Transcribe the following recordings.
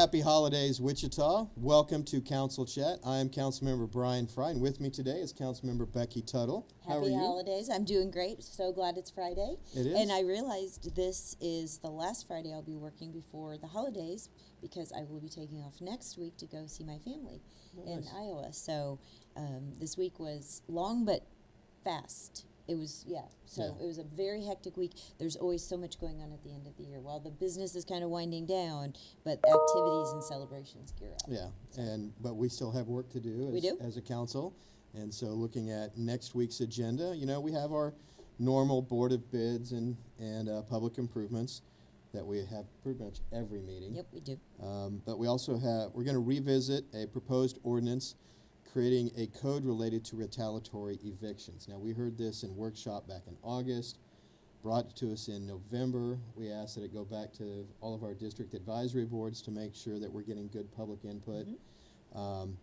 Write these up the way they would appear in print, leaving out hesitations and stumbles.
happy holidays, Wichita. Welcome to Council Chat. I am Councilmember Bryan Frye, and with me today is Councilmember Becky Tuttle. How are Happy you? holidays. I'm doing great. So glad it's Friday. It is. And I realized this is the last Friday I'll be working before the holidays because I will be taking off next week to go see my family in Iowa. So this week was long but fast. It was, it was a very hectic week. There's always so much going on at the end of the year. While the business is kind of winding down, but activities and celebrations gear up. Yeah, but we still have work to do as a council. And so looking at next week's agenda, we have our normal Board of Bids and public improvements that we have pretty much every meeting. Yep, we do. But we also we're going to revisit a proposed ordinance creating a code related to retaliatory evictions. Now, we heard this in workshop back in August, brought it to us in November. We asked that it go back to all of our district advisory boards to make sure that we're getting good public input.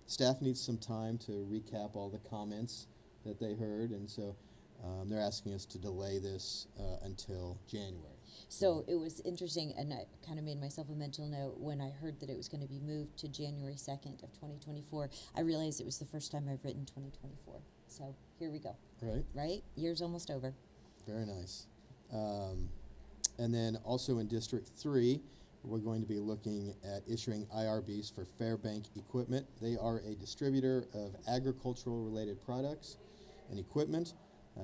Staff needs some time to recap all the comments that they heard, and so they're asking us to delay this until January. So it was interesting, and I kind of made myself a mental note when I heard that it was going to be moved to January 2nd of 2024. I realized it was the first time I've written 2024. So here we go. Right? Year's almost over. Very nice. And then also in District 3, we're going to be looking at issuing IRBs for Fairbank Equipment. They are a distributor of agricultural-related products and equipment.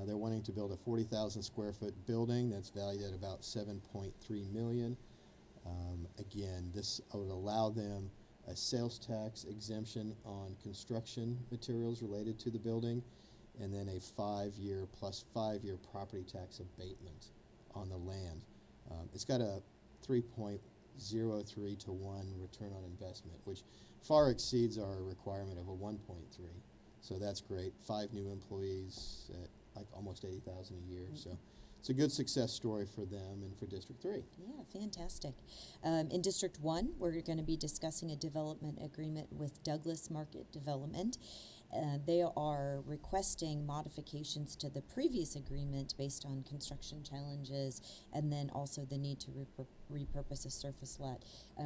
They're wanting to build a 40,000 square foot building that's valued at about $7.3 million. Again, this would allow them a sales tax exemption on construction materials related to the building, and then a 5-year plus 5-year property tax abatement on the land. It's got a 3.03 to 1 return on investment, which far exceeds our requirement of a 1.3. So that's great. 5 new employees at like almost $80,000 a year. So it's a good success story for them and for District 3. Yeah, fantastic. In District 1, we're going to be discussing a development agreement with Douglas Market Development. They are requesting modifications to the previous agreement based on construction challenges and then also the need to repurpose a surface lot.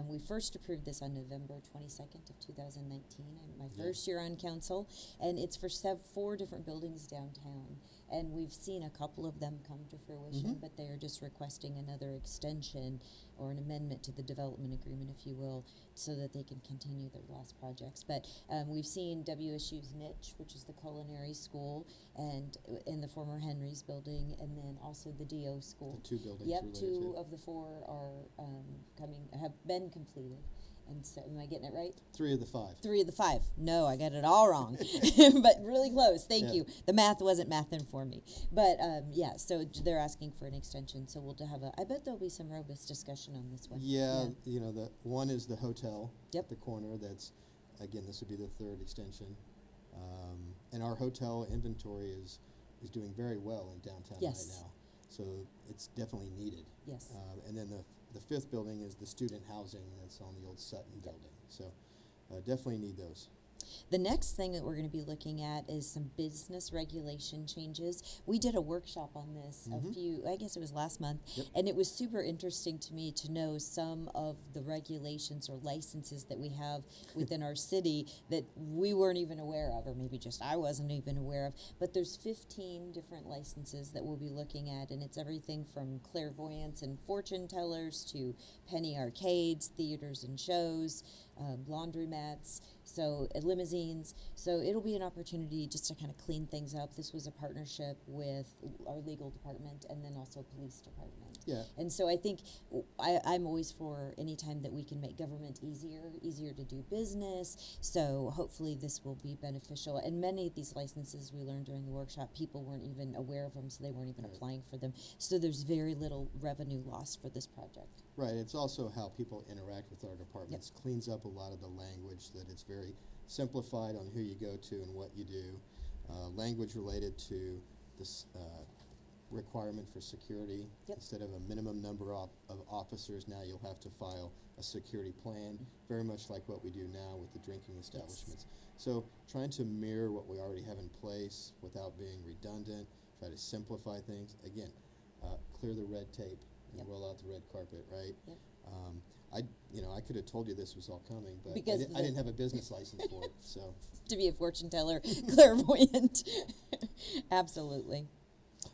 We first approved this on November 22nd of 2019, my first year on council, and it's for 4 different buildings downtown. And we've seen a couple of them come to fruition, but they are just requesting another extension or an amendment to the development agreement, if you will, so that they can continue their last projects. But we've seen WSU's niche, which is the culinary school, and in the former Henry's building, and then also the DO school. The 2 buildings. Yep, 2 of the 4 are have been completed. And so, am I getting it right? 3 of the 5. 3 of the 5. No, I got it all wrong, but really close. Thank you. The math wasn't mathing for me, but so they're asking for an extension. So we'll have I bet there'll be some robust discussion on this one. Yeah. The one is the hotel. Yep. At the corner. That's, again, this would be the 3rd extension, and our hotel inventory is doing very well in downtown right now. So it's definitely needed. Yes. And then the 5th building is the student housing that's on the old Sutton building. So definitely need those. The next thing that we're going to be looking at is some business regulation changes. We did a workshop on this I guess it was last month, and it was super interesting to me to know some of the regulations or licenses that we have within our city that we weren't even aware of, or maybe just I wasn't even aware of. But there's 15 different licenses that we'll be looking at, and it's everything from clairvoyance and fortune tellers to penny arcades, theaters and shows, laundromats, so limousines. So it'll be an opportunity just to kind of clean things up. This was a partnership with our legal department and then also police department. Yeah. And so I think I'm always for any time that we can make government easier to do business. So hopefully this will be beneficial. And many of these licenses we learned during the workshop, people weren't even aware of them, so they weren't even applying for them. So there's very little revenue loss for this project. Right. It's also how people interact with our departments. Cleans up a lot of the language, that it's very simplified on who you go to and what you do. Language related to this requirement for security. Instead of a minimum number of officers, now you'll have to file a security plan, very much like what we do now with the drinking establishments. So trying to mirror what we already have in place without being redundant, try to simplify things. Again, clear the red tape and roll out the red carpet, right? I could have told you this was all coming, but Because I didn't have a business license for it, so. To be a fortune teller, clairvoyant. Absolutely.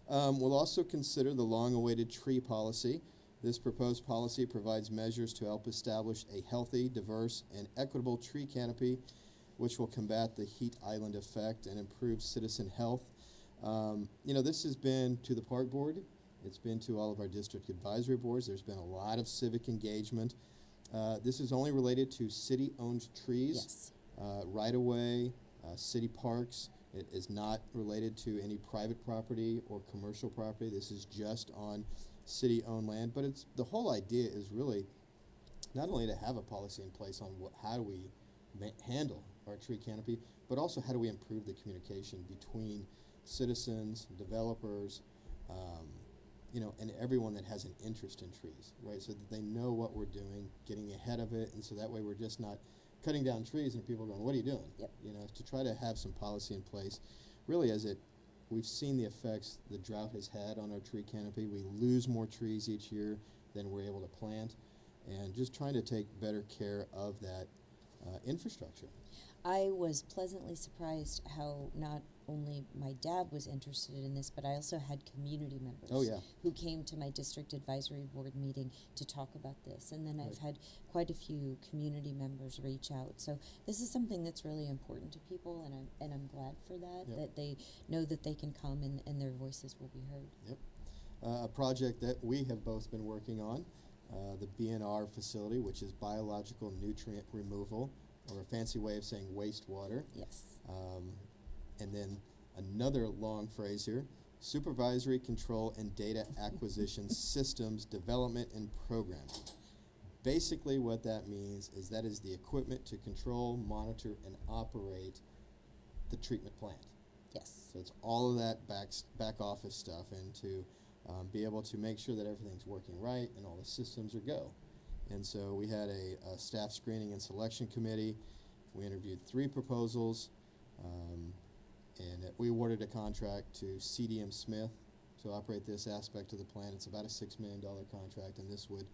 We'll also consider the long-awaited tree policy. This proposed policy provides measures to help establish a healthy, diverse, and equitable tree canopy, which will combat the heat island effect and improve citizen health. This has been to the park board. It's been to all of our district advisory boards. There's been a lot of civic engagement. This is only related to city-owned trees, Yes. right-of-way, city parks. It is not related to any private property or commercial property. This is just on city-owned land. But the whole idea is really not only to have a policy in place on how do we handle our tree canopy, but also how do we improve the communication between citizens, developers, and everyone that has an interest in trees, right? So that they know what we're doing, getting ahead of it, and so that way we're just not cutting down trees and people going, what are you doing? Yep. To try to have some policy in place, really we've seen the effects the drought has had on our tree canopy. We lose more trees each year than we're able to plant, and just trying to take better care of that infrastructure. I was pleasantly surprised how not only my dad was interested in this, but I also had community members who came to my district advisory board meeting to talk about this. And then I've had quite a few community members reach out. So this is something that's really important to people, and I'm glad for that, that they know that they can come and their voices will be heard. Yep. A project that we have both been working on, the BNR facility, which is biological nutrient removal, or a fancy way of saying wastewater. Yes. And then another long phrase here, supervisory control and data acquisition systems development and programming. Basically what that means is that is the equipment to control, monitor, and operate the treatment plant. Yes. So it's all of that back office stuff, and to be able to make sure that everything's working right and all the systems are go. And so we had a staff screening and selection committee. We interviewed 3 proposals, and we awarded a contract to CDM Smith to operate this aspect of the plan. It's about a $6 million contract, and this would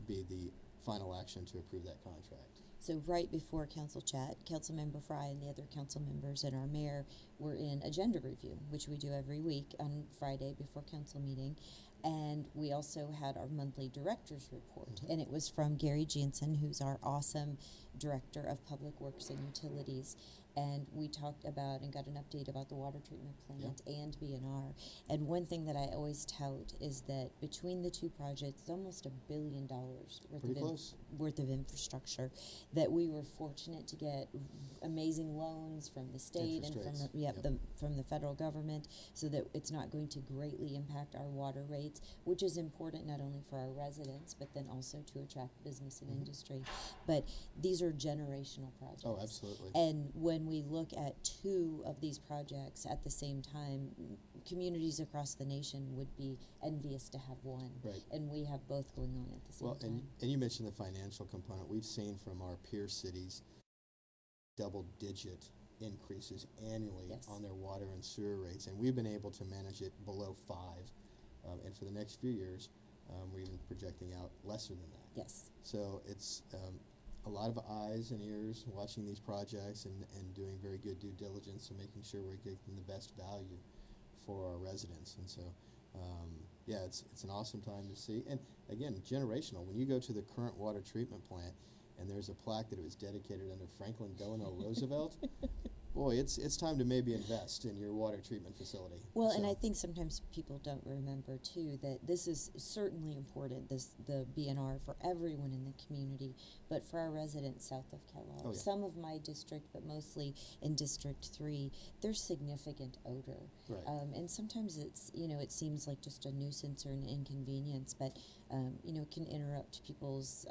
be the final action to approve that contract. So right before council chat, Councilmember Frye and the other council members and our mayor were in agenda review, which we do every week on Friday before council meeting. And we also had our monthly director's report, and it was from Gary Jansen, who's our awesome director of public works and utilities. And we talked about and got an update about the water treatment plant and BNR. And one thing that I always tout is that between the 2 projects, it's almost $1 billion worth of infrastructure. That we were fortunate to get amazing loans from the state and from the federal government, so that it's not going to greatly impact our water rates, which is important not only for our residents, but then also to attract business and industry. But these are generational projects. Oh, absolutely. And when we look at 2 of these projects at the same time, communities across the nation would be envious to have one. Right. And we have both going on at the same time. And you mentioned the financial component. We've seen from our peer cities double-digit increases annually on their water and sewer rates, and we've been able to manage it below 5. And for the next few years, we're even projecting out lesser than that. Yes. So it's a lot of eyes and ears watching these projects and doing very good due diligence and making sure we're getting the best value for our residents. And so, it's an awesome time to see. And again, generational. When you go to the current water treatment plant and there's a plaque that it was dedicated under Franklin Delano Roosevelt, boy, it's time to maybe invest in your water treatment facility. Well, and I think sometimes people don't remember too that this is certainly important, the BNR, for everyone in the community, but for our residents south of Kellogg. Oh, yeah. Some of my district, but mostly in District 3, there's significant odor. Right. And sometimes it's, it seems like just a nuisance or an inconvenience, but, it can interrupt people's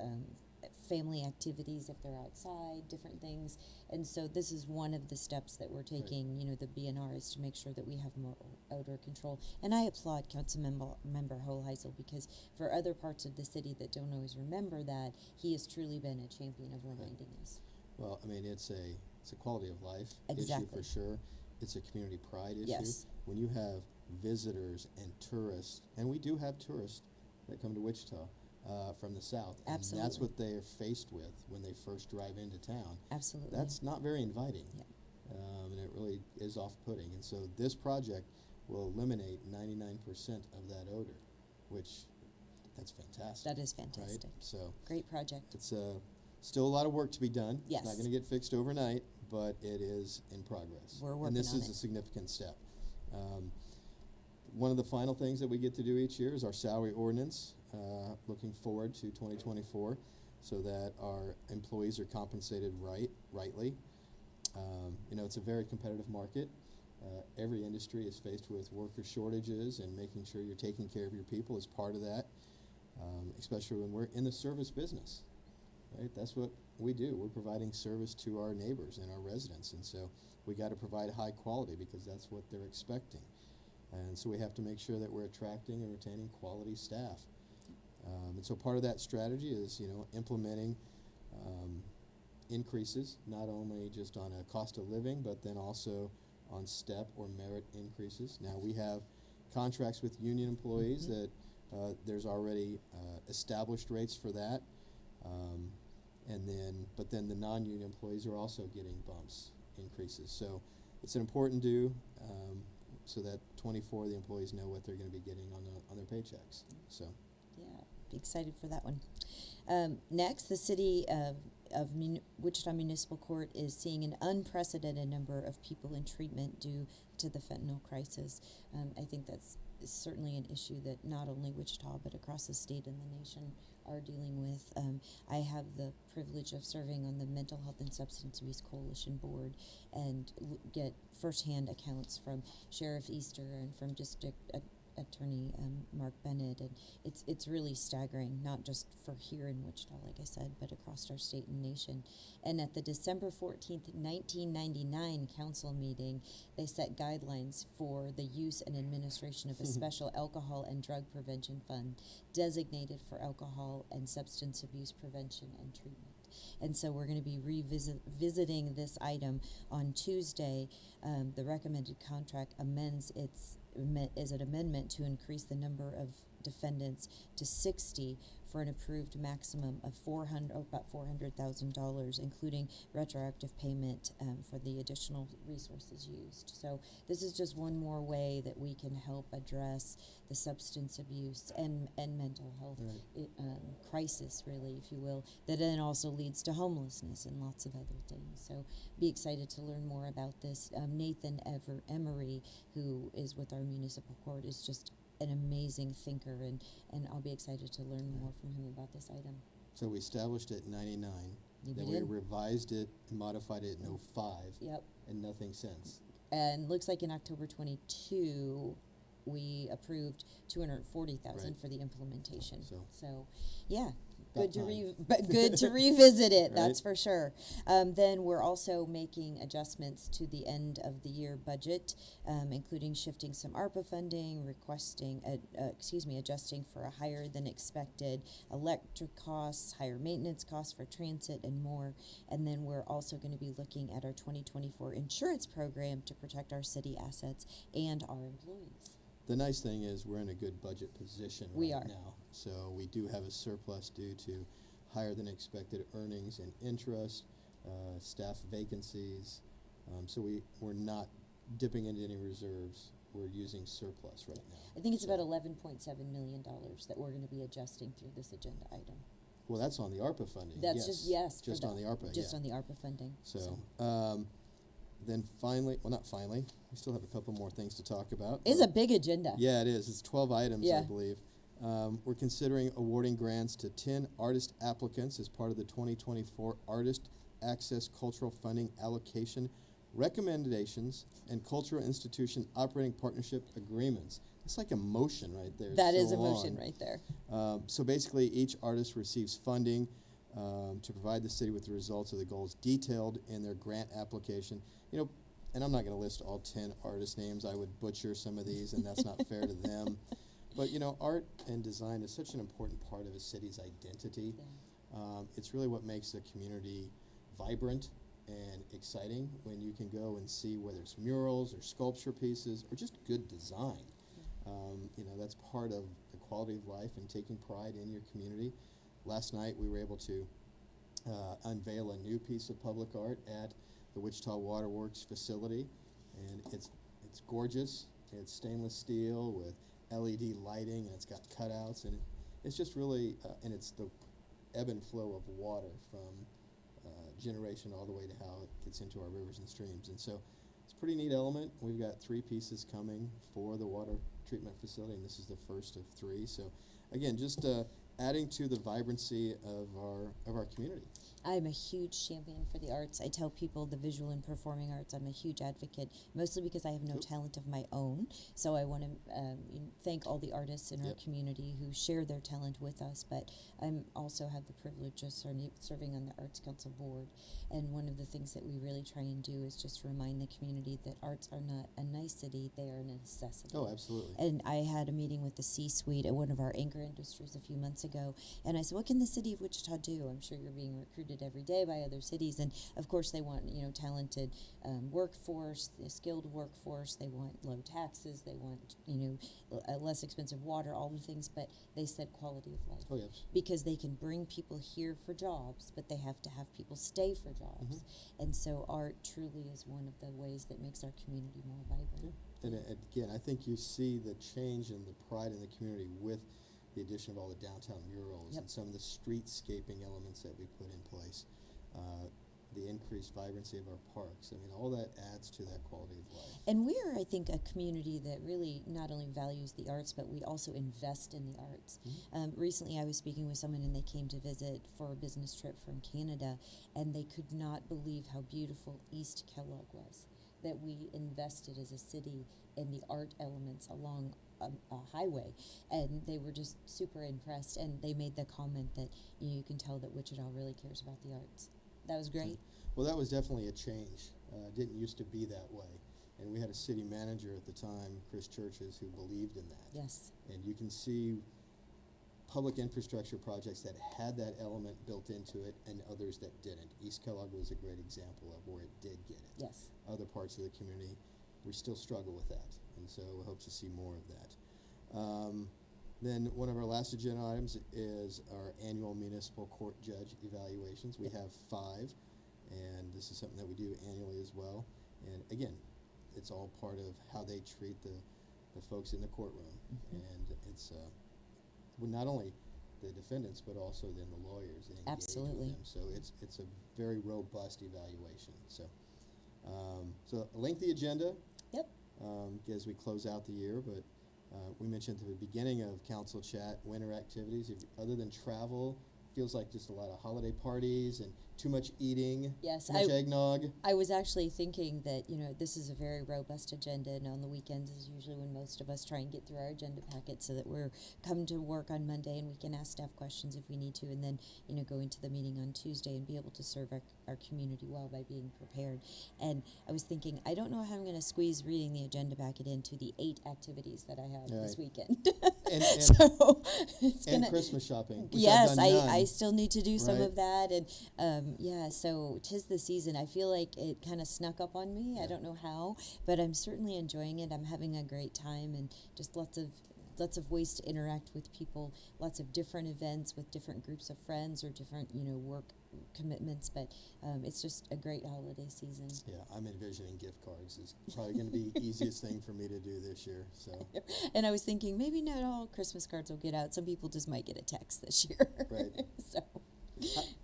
family activities if they're outside, different things. And so this is one of the steps that we're taking, the BNR, is to make sure that we have more odor control. And I applaud Councilmember Hoheisel, because for other parts of the city that don't always remember that, he has truly been a champion of reminding us. Well, I mean, it's a quality of life Exactly. issue for sure. It's a community pride issue. Yes. When you have visitors and tourists, and we do have tourists that come to Wichita, from the south. And that's Absolutely. what they're faced with when they first drive into town. Absolutely. That's not very inviting. Yeah. And it really is off-putting. And so this project will eliminate 99% of that odor, which that's fantastic. That is fantastic. Right? So Great project. it's still a lot of work to be done. Yes. It's not going to get fixed overnight, but it is in progress. We're working and this on is it. a significant step. One of the final things that we get to do each year is our salary ordinance, looking forward to 2024 so that our employees are compensated rightly. It's a very competitive market. Every industry is faced with worker shortages, and making sure you're taking care of your people is part of that, especially when we're in the service business, right? That's what we do. We're providing service to our neighbors and our residents, and so we got to provide high quality because that's what they're expecting. And so we have to make sure that we're attracting and retaining quality staff. And so part of that strategy is, implementing increases, not only just on a cost of living, but then also on step or merit increases. Now we have contracts with union employees that there's already established rates for that, but then the non-union employees are also getting bumps, increases. So it's an important do so that 24 the employees know what they're going to be getting on their paychecks. So. Yeah, be excited for that one. Next, the city of Wichita Municipal Court is seeing an unprecedented number of people in treatment due to the fentanyl crisis. I think that's certainly an issue that not only Wichita but across the state and the nation are dealing with. I have the privilege of serving on the Mental Health and Substance Abuse Coalition Board and get firsthand accounts from Sheriff Easter and from District Attorney Mark Bennett, and it's really staggering, not just for here in Wichita, like I said, but across our state and nation. And at the December 14th, 1999 council meeting, they set guidelines for the use and administration of a special alcohol and drug prevention fund designated for alcohol and substance abuse prevention and treatment. And so we're going to be revisiting this item on Tuesday. The recommended contract is an amendment to increase the number of defendants to 60 for an approved maximum of about $400,000, including retroactive payment for the additional resources used. So this is just one more way that we can help address the substance abuse and mental health crisis, really, if you will, that then also leads to homelessness and lots of other things. So be excited to learn more about this. Nathan Emery, who is with our municipal court, is just an amazing thinker, and I'll be excited to learn more from him about this item. So we established it in 99. Then we revised it and modified it in 05. Yep. And nothing since. And looks like in October 22, we approved $240,000 for the implementation. So yeah. Good to revisit it, right? That's for sure. Then we're also making adjustments to the end of the year budget, including shifting some ARPA funding, adjusting for a higher than expected electric costs, higher maintenance costs for transit, and more. And then we're also going to be looking at our 2024 insurance program to protect our city assets and our employees. The nice thing is we're in a good budget position now. So we do have a surplus due to higher than expected earnings and interest, staff vacancies. So we're not dipping into any reserves. We're using surplus right now. I think it's about $11.7 million that we're going to be adjusting through this agenda item. Well, that's on the ARPA funding. That's just on the ARPA. Just on the ARPA funding. So. Then not finally, we still have a couple more things to talk about. It's a big agenda. Yeah, it is. It's 12 items, I believe. We're considering awarding grants to 10 artist applicants as part of the 2024 Artist Access Cultural Funding Allocation Recommendations and Cultural Institution Operating Partnership Agreements. It's like a motion right there. That is a motion right there. So basically, each artist receives funding to provide the city with the results of the goals detailed in their grant application. And I'm not going to list all 10 artist names. I would butcher some of these, and that's not fair to them. But, art and design is such an important part of a city's identity. Yeah. It's really what makes a community vibrant and exciting when you can go and see whether it's murals or sculpture pieces or just good design. That's part of the quality of life and taking pride in your community. Last night we were able to unveil a new piece of public art at the Wichita Waterworks facility, and it's gorgeous. It's stainless steel with LED lighting, and it's got cutouts, and it's just really and it's the ebb and flow of water from generation all the way to how it gets into our rivers and streams. And so it's a pretty neat element. We've got 3 pieces coming for the water treatment facility, and this is the first of 3. So again, just adding to the vibrancy of our community. I'm a huge champion for the arts. I tell people the visual and performing arts, I'm a huge advocate, mostly because I have no talent of my own. So I want to thank all the artists in our community who share their talent with us, but I also have the privilege of serving on the Arts Council board. And one of the things that we really try and do is just remind the community that arts are not a nicety, they are a necessity. Oh, absolutely. And I had a meeting with the C-suite at one of our anchor industries a few months ago, and I said, what can the city of Wichita do? I'm sure you're being recruited every day by other cities, and of course they want talented workforce, skilled workforce. They want low taxes. They want less expensive water, all the things. But they said quality of life. Oh, yes. Because they can bring people here for jobs, but they have to have people stay for jobs. And so art truly is one of the ways that makes our community more vibrant. And again, I think you see the change in the pride in the community with the addition of all the downtown murals and some of the streetscaping elements that we put in place, the increased vibrancy of our parks. I mean, all that adds to that quality of life. And we're, I think, a community that really not only values the arts, but we also invest in the arts. Recently, I was speaking with someone, and they came to visit for a business trip from Canada, and they could not believe how beautiful East Kellogg was, that we invested as a city in the art elements along a highway, and they were just super impressed, and they made the comment that you can tell that Wichita really cares about the arts. That was great. Well, that was definitely a change. It didn't used to be that way, and we had a city manager at the time, Chris Churches, who believed in that. Yes. And you can see public infrastructure projects that had that element built into it and others that didn't. East Kellogg was a great example of where it did get it. Yes. Other parts of the community, we still struggle with that, and so we hope to see more of that. Then one of our last agenda items is our annual municipal court judge evaluations. We have 5, and this is something that we do annually as well. And again, it's all part of how they treat the folks in the courtroom. And it's not only the defendants, but also then the lawyers. And engage with them. So it's a very robust evaluation. So a lengthy agenda. Yep. As we close out the year, but we mentioned at the beginning of council chat, winter activities. Other than travel, feels like just a lot of holiday parties and too much eating. Yes, too much eggnog. I was actually thinking that this is a very robust agenda, and on the weekends is usually when most of us try and get through our agenda packet, so that we're come to work on Monday and we can ask staff questions if we need to, and then go into the meeting on Tuesday and be able to serve our community well by being prepared. And I was thinking, I don't know how I'm going to squeeze reading the agenda packet into the 8 activities that I have this weekend. and So it's and Christmas shopping. Which yes, I've done I still need to do some Right. of that, and so 'tis the season. I feel like it kind of snuck up on me. I don't know how, but I'm certainly enjoying it. I'm having a great time, and just lots of ways to interact with people, lots of different events with different groups of friends or different work commitments, but it's just a great holiday season. Yeah, I'm envisioning gift cards is probably going to be the easiest thing for me to do this year. So And I was thinking maybe not all Christmas cards will get out. Some people just might get a text this year. Right. So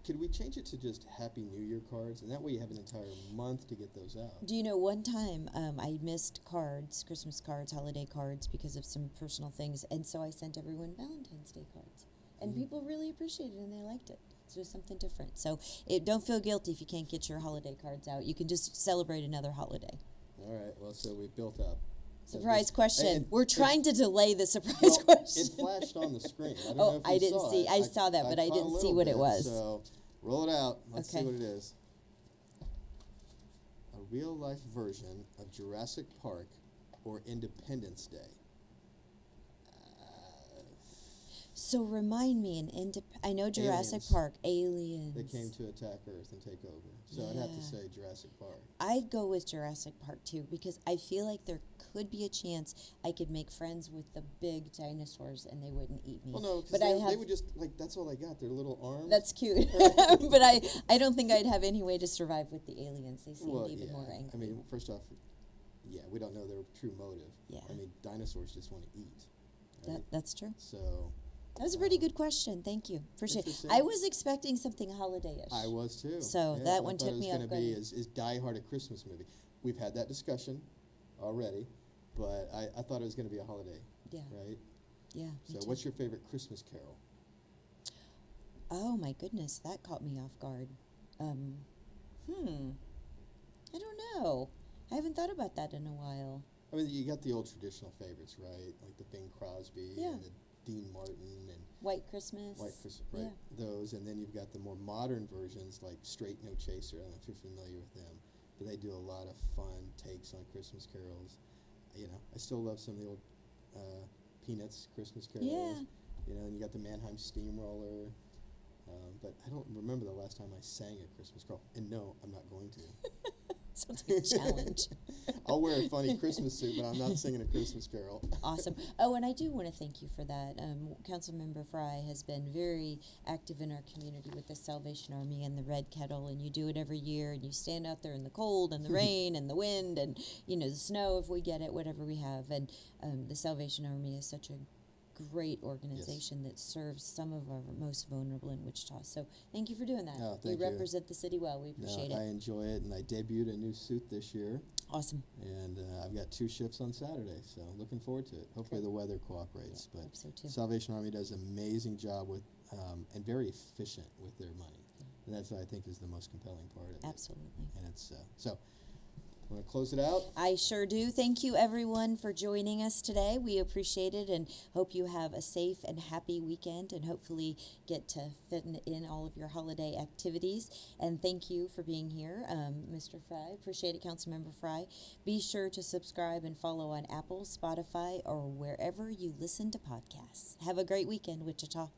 could we change it to just Happy New Year cards, and that way you have an entire month to get those out? do you know, one time I missed cards, Christmas cards, holiday cards, because of some personal things, and so I sent everyone Valentine's Day cards, and people really appreciated it and they liked it. So it's something different. So don't feel guilty if you can't get your holiday cards out. You can just celebrate another holiday. All right. Well, so we've built up. Surprise question. and We're trying to delay the surprise Well, question. it flashed on the screen. I don't know if you I didn't saw see. it. I saw that, but I caught a didn't see little what it bit, was. So roll it out. Let's see Okay. what it is. A real-life version of Jurassic Park or Independence Day. So remind me, I know Jurassic Aliens. Park, aliens. They came to attack Earth and take over. So I'd have to Yeah. say Jurassic Park. I'd go with Jurassic Park too, because I feel like there could be a chance I could make friends with the big dinosaurs and they wouldn't eat me. Well, no, because but they would just, like, that's all they got, their little arms. That's cute. But I don't think I'd have any way to survive with the aliens. They seemed even more angry. I mean, first off, yeah, we don't know their true motive. Yeah. I mean, dinosaurs just want to eat. Right? That's true. So That was a pretty good question. Thank you. Appreciate it. interesting. I was expecting something holiday-ish. I was too. So Yeah, that one took me I off thought it was going to guard. be is Die Hard a Christmas movie. We've had that discussion already, but I thought it was going to be a holiday, Yeah. right? Yeah. me So too. what's your favorite Christmas carol? Oh my goodness, that caught me off guard. I don't know. I haven't thought about that in a while. I mean, you got the old traditional favorites, right? Like the Bing Crosby Yeah. and the Dean Martin and White Christmas. White Christmas, right? Yeah. Those, and then you've got the more modern versions like Straight No Chaser. I don't know if you're familiar with them, but they do a lot of fun takes on Christmas carols. You know, I still love some of the old Peanuts Christmas carols. Yeah. You know, and you got the Mannheim Steamroller. But I don't remember the last time I sang a Christmas carol. And no, I'm not going to. Sounds like a challenge. I'll wear a funny Christmas suit, but I'm not singing a Christmas carol. Awesome. Oh, and I do want to thank you for that. Councilmember Frye has been very active in our community with the Salvation Army and the Red Kettle, and you do it every year, and you stand out there in the cold and the rain and the wind and, you know, the snow if we get it, whatever we have. And the Salvation Army is such a great organization that serves some of our most vulnerable in Wichita. So thank you for doing that. Oh, thank you you. represent the city well. We appreciate I it. enjoy it, and I debuted a new suit this year. Awesome. And I've got 2 shifts on Saturday, so looking forward to it. Hopefully Good. the weather cooperates. Yeah, but hope so too. Salvation Army does an amazing job with and very efficient with their money. And that's what I think is the most compelling part of it. Absolutely. And it's so. Want to close it out? I sure do. Thank you, everyone, for joining us today. We appreciate it and hope you have a safe and happy weekend and hopefully get to fit in all of your holiday activities. And thank you for being here, Mr. Frye. Appreciate it, Councilmember Frye. Be sure to subscribe and follow on Apple, Spotify, or wherever you listen to podcasts. Have a great weekend, Wichita.